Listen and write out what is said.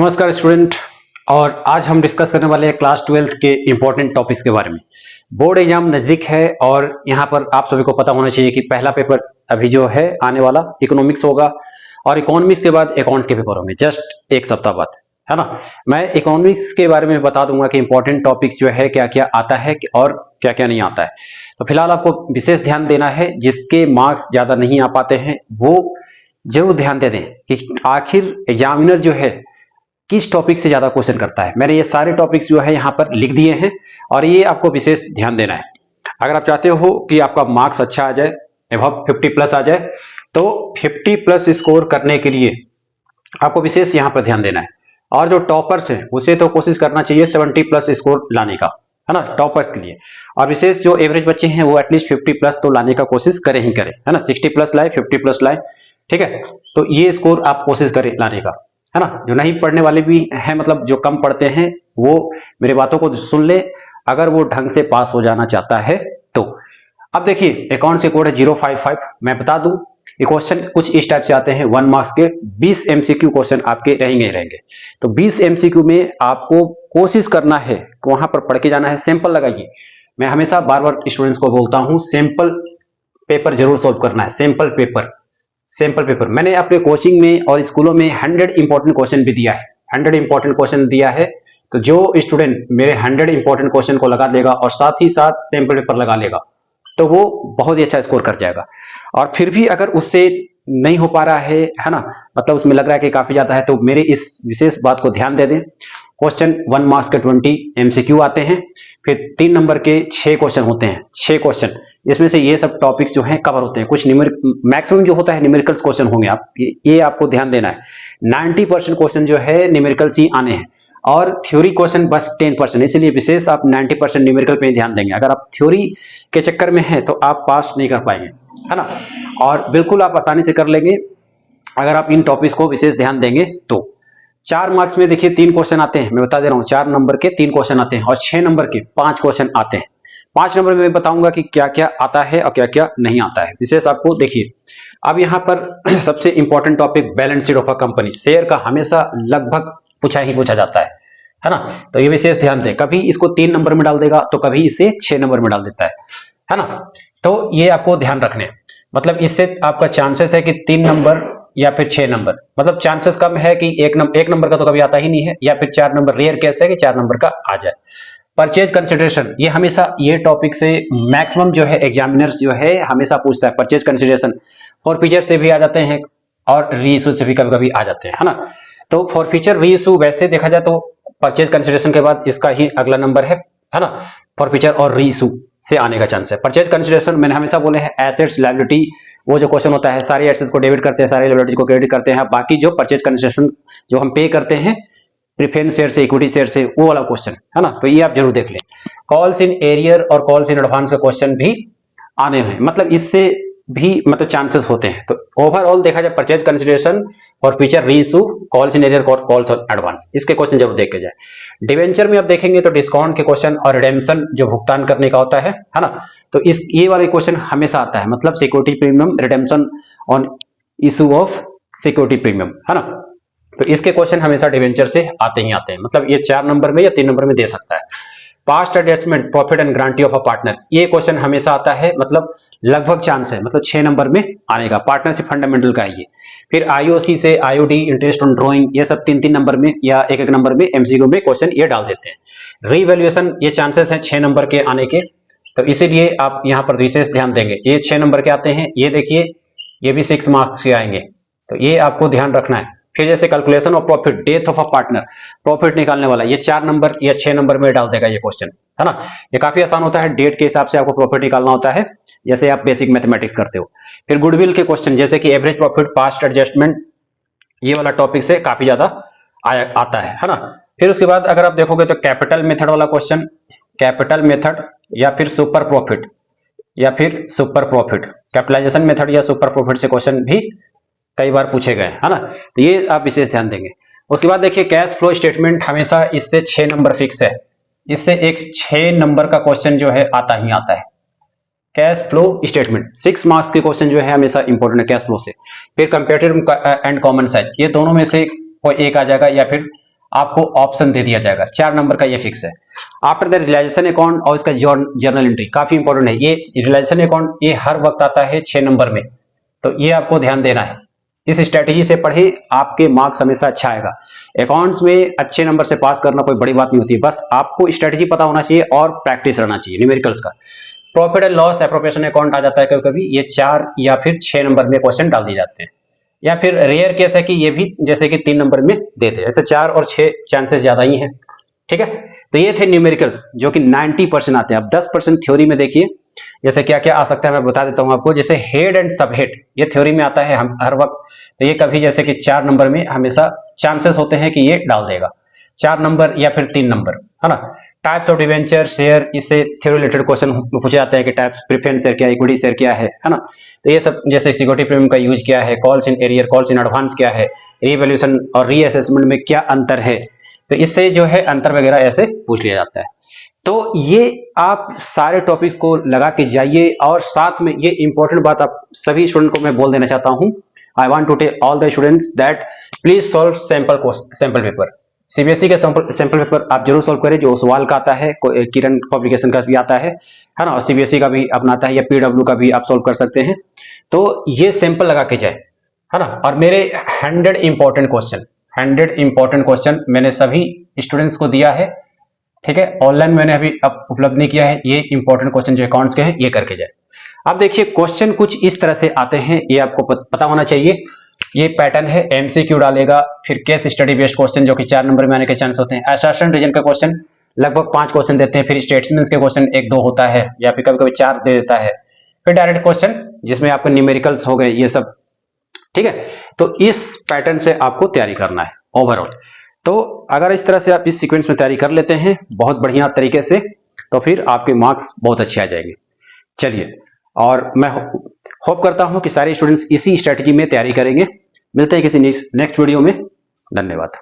नमस्कार स्टूडेंट। और आज हम डिस्कस करने वाले हैं क्लास 12th के इम्पोर्टेंट टॉपिक्स के बारे में। बोर्ड एग्जाम नज़दीक है और यहाँ पर आप सभी को पता होना चाहिए कि पहला पेपर अभी जो है आने वाला इकोनॉमिक्स होगा और इकोनॉमिक्स के बाद अकाउंट्स के पेपर होंगे जस्ट एक सप्ताह बाद, है ना। मैं इकोनॉमिक्स के बारे में बता दूंगा कि इंपॉर्टेंट टॉपिक्स जो है क्या क्या आता है और क्या क्या नहीं आता है। तो फिलहाल आपको विशेष ध्यान देना है, जिसके मार्क्स ज़्यादा नहीं आ पाते हैं वो जरूर ध्यान दे दें कि आखिर एग्जामिनर जो है किस टॉपिक से ज्यादा क्वेश्चन करता है। मैंने ये सारे टॉपिक्स जो है यहाँ पर लिख दिए हैं और ये आपको विशेष ध्यान देना है। अगर आप चाहते हो कि आपका मार्क्स अच्छा आ जाए, अबव 50 प्लस आ जाए, तो 50 प्लस स्कोर करने के लिए आपको विशेष यहाँ पर ध्यान देना है। और जो टॉपर्स है उसे तो कोशिश करना चाहिए 70 प्लस स्कोर लाने का, है ना, टॉपर्स के लिए। और विशेष जो एवरेज बच्चे हैं वो एटलीस्ट 50 प्लस तो लाने का कोशिश करें ही करें, है ना। 60 प्लस लाए, 50 प्लस लाए, ठीक है। तो ये स्कोर आप कोशिश करें लाने का, है ना। जो नहीं पढ़ने वाले भी हैं, मतलब जो कम पढ़ते हैं, वो मेरे बातों को सुन ले अगर वो ढंग से पास हो जाना चाहता है तो। अब देखिए अकाउंट्स के कोड है 055। मैं बता दूं ये क्वेश्चन कुछ इस टाइप से आते हैं। 1 मार्क्स के 20 एमसीक्यू क्वेश्चन आपके रहेंगे ही रहेंगे। तो 20 एमसीक्यू में आपको कोशिश करना है कि वहां पर पढ़ के जाना है। सैंपल लगाइए। मैं हमेशा बार बार स्टूडेंट्स को बोलता हूं सैंपल पेपर जरूर सॉल्व करना है। सैंपल पेपर मैंने अपने कोचिंग में और स्कूलों में 100 इंपॉर्टेंट क्वेश्चन भी दिया है। 100 इंपॉर्टेंट क्वेश्चन दिया है। तो जो स्टूडेंट मेरे 100 इंपॉर्टेंट क्वेश्चन को लगा देगा और साथ ही साथ सैंपल पेपर लगा लेगा तो वो बहुत ही अच्छा स्कोर कर जाएगा। और फिर भी अगर उससे नहीं हो पा रहा है ना, मतलब उसमें लग रहा है कि काफी ज्यादा है, तो मेरे इस विशेष बात को ध्यान दे दें। क्वेश्चन 1 मार्क्स के 20 एमसीक्यू आते हैं, फिर 3 नंबर के 6 क्वेश्चन होते हैं। 6 क्वेश्चन, इसमें से ये सब टॉपिक्स जो हैं कवर होते हैं। कुछ मैक्सिमम जो होता है न्यूमेरिकल्स क्वेश्चन होंगे। आप ये आपको ध्यान देना है। 90% क्वेश्चन जो है न्यूमेरिकल्स ही आने हैं और थ्योरी क्वेश्चन बस 10%। इसलिए विशेष आप 90% न्यूमेरिकल पे ध्यान देंगे। अगर आप थ्योरी के चक्कर में हैं तो आप पास नहीं कर पाएंगे, है ना। और बिल्कुल आप आसानी से कर लेंगे अगर आप इन टॉपिक्स को विशेष ध्यान देंगे तो। 4 मार्क्स में देखिए 3 क्वेश्चन आते हैं। मैं बता दे रहा हूँ 4 नंबर के 3 क्वेश्चन आते हैं और 6 नंबर के 5 क्वेश्चन आते हैं। 5 नंबर में मैं बताऊंगा कि क्या क्या आता है और क्या क्या नहीं आता है। विशेष आपको देखिए। अब यहाँ पर सबसे important topic balance sheet of a company. Share का हमेशा लगभग पूछा जाता है ना। तो ये विशेष ध्यान दें। कभी इसको 3 नंबर में डाल देगा तो कभी इसे 6 नंबर में डाल देता है ना। तो ये आपको ध्यान रखने, मतलब इससे आपका चांसेस है कि 3 नंबर या फिर 6 नंबर, मतलब चांसेस कम है कि एक नंबर का तो कभी आता ही नहीं है, या फिर 4 नंबर। रेयर केस है कि 4 नंबर का आ जाए। परचेज कंसिडरेशन, ये हमेशा ये टॉपिक से मैक्सिमम जो है एग्जामिनर्स जो है हमेशा पूछता है। परचेज कंसिडरेशन फॉरफीचर से भी आ जाते हैं और रीइशू से भी कभी कभी आ जाते हैं, है ना। तो फॉरफीचर रीइशू वैसे देखा जाए तो परचेज कंसिडरेशन के बाद इसका ही अगला नंबर है ना। फॉरफीचर और रीइशू से आने का चांस है। परचेज कंसिडरेशन मैंने हमेशा बोले हैं एसेट्स लायबिलिटी, वो जो क्वेश्चन होता है सारे एसेट्स को डेबिट करते हैं, सारे लायबिलिटीज को क्रेडिट करते हैं। बाकी जो परचेज कंसिडरेशन जो हम पे करते हैं प्रेफरेंस शेयर से, इक्विटी शेयर से, वो वाला क्वेश्चन, है ना। तो ये आप जरूर देख लें। कॉल्स इन एरियर और कॉल्स इन एडवांस का क्वेश्चन भी आने हैं, मतलब इससे भी मतलब चांसेस होते हैं। तो ओवरऑल देखा जाए परचेज कंसिडरेशन और feature reissue, calls in arrear और कॉल्स ऑन एडवांस, इसके क्वेश्चन जरूर देखे जाए। डिवेंचर में आप देखेंगे तो डिस्काउंट के क्वेश्चन और रिडेम्पशन जो भुगतान करने का होता है ना। तो इस ये वाले क्वेश्चन हमेशा आता है, मतलब security premium, redemption on issue of security premium, है ना। तो इसके क्वेश्चन हमेशा डिवेंचर से आते ही आते हैं, मतलब ये 4 नंबर में या 3 नंबर में दे सकता है। Past adjustment profit and guarantee of a partner, ये क्वेश्चन हमेशा आता है, मतलब लगभग चांस है, मतलब 6 नंबर में आने का। पार्टनरशिप फंडामेंटल का है ये। फिर आईओसी से आईओडी, इंटरेस्ट ऑन ड्रॉइंग, ये सब 3 नंबर में या 1 नंबर में एमसीक्यू में क्वेश्चन ये डाल देते हैं। रीवैल्यूएशन, ये चांसेस है 6 नंबर के आने के, तो इसीलिए आप यहाँ पर विशेष ध्यान देंगे। ये 6 नंबर के आते हैं। ये देखिए ये भी 6 मार्क्स के आएंगे, तो ये आपको ध्यान रखना है। फिर जैसे calculation of profit, death of a partner, profit निकालने वाला, ये 4 नंबर या 6 नंबर में डाल देगा ये क्वेश्चन, है ना। ये काफी आसान होता है। डेट के हिसाब से आपको प्रॉफिट निकालना होता है, जैसे आप बेसिक मैथमेटिक्स करते हो। फिर गुडविल के क्वेश्चन जैसे कि एवरेज प्रॉफिट, पास्ट एडजस्टमेंट, ये वाला टॉपिक से काफी ज्यादा आता है ना। फिर उसके बाद अगर आप देखोगे तो कैपिटल मेथड वाला क्वेश्चन, कैपिटल मेथड या फिर सुपर प्रॉफिट कैपिटलाइजेशन मेथड या सुपर प्रॉफिट से क्वेश्चन भी कई बार पूछे गए, है ना। तो ये आप विशेष ध्यान देंगे। उसके बाद देखिए कैश फ्लो स्टेटमेंट, हमेशा इससे 6 नंबर फिक्स है। इससे एक 6 नंबर का क्वेश्चन जो है आता ही आता है। कैश फ्लो स्टेटमेंट 6 मार्क्स के क्वेश्चन जो है हमेशा इंपॉर्टेंट है कैश फ्लो से। फिर कंपेरेटिव एंड कॉमन साइज, ये दोनों में से कोई एक आ जाएगा या फिर आपको ऑप्शन दे दिया जाएगा, 4 नंबर का ये फिक्स है। आफ्टर द रियलाइजेशन अकाउंट और इसका जर्नल एंट्री काफी इंपॉर्टेंट है। ये रियलाइजेशन अकाउंट ये हर वक्त आता है 6 नंबर में, तो ये आपको ध्यान देना है। इस स्ट्रेटेजी से पढ़े, आपके मार्क्स हमेशा अच्छा आएगा। अकाउंट्स में अच्छे नंबर से पास करना कोई बड़ी बात नहीं होती, बस आपको स्ट्रेटेजी पता होना चाहिए और प्रैक्टिस रहना चाहिए न्यूमेरिकल्स का। Profit and loss appropriation account आ जाता है कभी कभी, ये 4 या फिर 6 नंबर में क्वेश्चन डाल दिए जाते हैं, या फिर रेयर केस है कि ये भी जैसे कि 3 नंबर में देते हैं। ऐसे 4 और 6 चांसेस ज्यादा ही हैं, ठीक है। तो ये थे न्यूमेरिकल्स जो कि 90% आते हैं। अब 10% थ्योरी में देखिए जैसे क्या क्या आ सकता है, मैं बता देता हूं आपको। जैसे हेड एंड सब हेड, ये थ्योरी में आता है हम हर वक्त, तो ये कभी जैसे कि 4 नंबर में हमेशा चांसेस होते हैं कि ये डाल देगा, 4 नंबर या फिर 3 नंबर, है ना। टाइप्स ऑफ डिवेंचर शेयर, इससे थ्योरी रिलेटेड क्वेश्चन पूछे जाते हैं कि टाइप्स प्रेफरेंस शेयर क्या है, इक्विटी शेयर क्या है ना। तो ये सब जैसे सिक्योरिटी प्रीमियम का यूज क्या है, calls in arrear, calls in advance क्या है, रीवैल्यूएशन और रीअसेसमेंट में क्या अंतर है, तो इससे जो है अंतर वगैरह ऐसे पूछ लिया जाता है। तो ये आप सारे टॉपिक्स को लगा के जाइए, और साथ में ये इंपॉर्टेंट बात आप सभी स्टूडेंट को मैं बोल देना चाहता हूं, I want to tell all the students that please solve sample paper. CBSE के सैंपल पेपर आप जरूर सॉल्व करें, जो सवाल का आता है, किरण पब्लिकेशन का भी आता है ना, और सीबीएसई का भी अपना आता है, या पीडब्ल्यू का भी आप सॉल्व कर सकते हैं। तो ये सैंपल लगा के जाए, है ना। और मेरे 100 इंपॉर्टेंट क्वेश्चन मैंने सभी स्टूडेंट्स को दिया है, ठीक है। ऑनलाइन मैंने अभी अब उपलब्ध नहीं किया है। ये इंपॉर्टेंट क्वेश्चन जो अकाउंट्स के हैं ये करके जाए। अब देखिए क्वेश्चन कुछ इस तरह से आते हैं, ये आपको पता होना चाहिए। ये पैटर्न है, एमसीक्यू डालेगा, फिर केस स्टडी बेस्ड क्वेश्चन जो कि 4 नंबर में आने के चांस होते हैं। असर्शन रीजन का क्वेश्चन लगभग 5 क्वेश्चन देते हैं, फिर स्टेटमेंट्स के क्वेश्चन 1-2 होता है, या फिर कभी कभी 4 दे देता है, फिर डायरेक्ट क्वेश्चन जिसमें आपके न्यूमेरिकल्स हो गए ये सब, ठीक है। तो इस पैटर्न से आपको तैयारी करना है ओवरऑल। तो अगर इस तरह से आप इस सीक्वेंस में तैयारी कर लेते हैं बहुत बढ़िया तरीके से, तो फिर आपके मार्क्स बहुत अच्छे आ जाएंगे। चलिए, और मैं होप करता हूं कि सारे स्टूडेंट्स इसी स्ट्रेटजी में तैयारी करेंगे। मिलते हैं किसी नेक्स्ट वीडियो में। धन्यवाद।